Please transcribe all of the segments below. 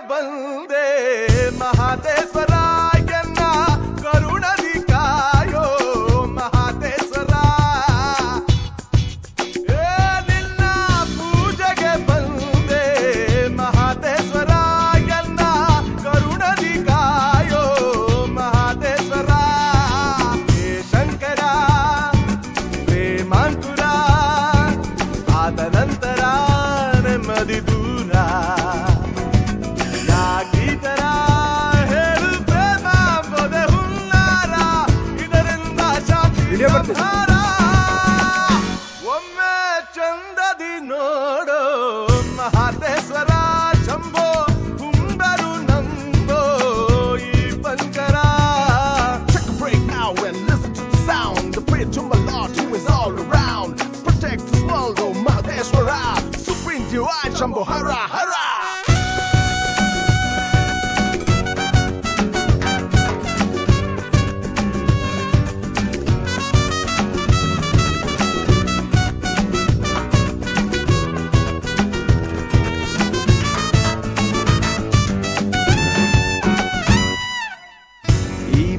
ಬಂದೆ ಮಹಾದೇಶ್ವರ ಎನ್ನ ಕರುಣದಿ ಕಾಯೋ ಮಹಾದೇಶ್ವರ ನಿನ್ನ ಪೂಜೆಗೆ ಬಂದೆ ಮಹಾದೇಶ್ವರ ಎನ್ನ ಕರುಣದಿ ಕಾಯೋ ಮಹಾದೇಶ್ವರ ಹೇ ಶಂಕರ ಪ್ರೇಮಾಂಕುರ ಆದ ನಂತರ ನೆಮ್ಮದಿ ದೂರ ಒಮ್ಮೆ ಚಂದದಿ ನೋಡೋ ಮಹಾದೇಶ್ವರ ಶಂಭೋ ಕುಂಬರು ನಂಬೋ ಈ ಪಂಕರ. Take a break now and listen to the sound. The prayer to my Lord who is all around. Protect this world, oh Mahadeshwara. Supreme divine Shambho Hara Hara.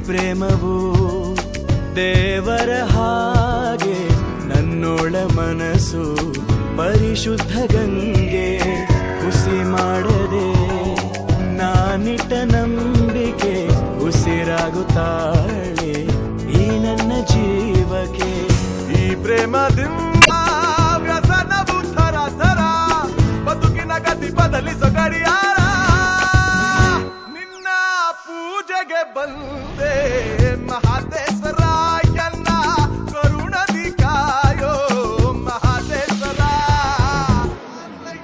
ಪ್ರೇಮವು ದೇವರ ಹಾಗೆ ನನ್ನೊಳ ಮನಸ್ಸು ಪರಿಶುದ್ಧ ಗಂಗೆ ಹುಸಿ ಮಾಡದೆ ನಾನಿಟ್ಟ ನಂಬಿಕೆ ಉಸಿರಾಗುತ್ತಾಳೆ ಈ ನನ್ನ ಜೀವಕ್ಕೆ. ಈ ಪ್ರೇಮದಿಂದ ವ್ಯಸನವು ಥರ ಥರ ಬದುಕಿನ ಗತಿ ಬದಲಿಸೋ ಗಡಿಯಾರ. ನಿನ್ನ ಪೂಜೆಗೆ ಬಂದೆ ಮಹಾದೇಶ್ವರ ಎನ್ನ ಕರುಣದಿ ಕಾಯೋ ಮಹಾದೇಶ್ವರ.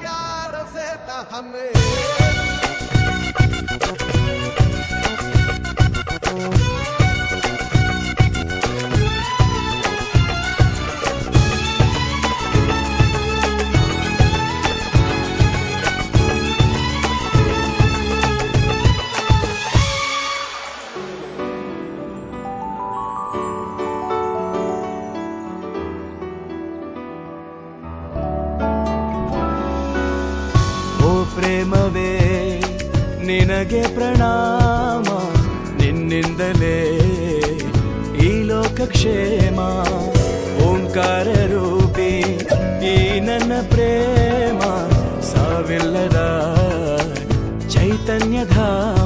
ಯಾರ ಸೇತ ಹಮೇ ಪ್ರೇಮವೇ ನಿನಗೆ ಪ್ರಣಾಮ, ನಿನ್ನಿಂದಲೇ ಈ ಲೋಕ ಕ್ಷೇಮ. ಓಂಕಾರ ರೂಪಿ ಈ ನನ್ನ ಪ್ರೇಮ ಸಾವಿಲ್ಲದ ಚೈತನ್ಯಧಾಮ.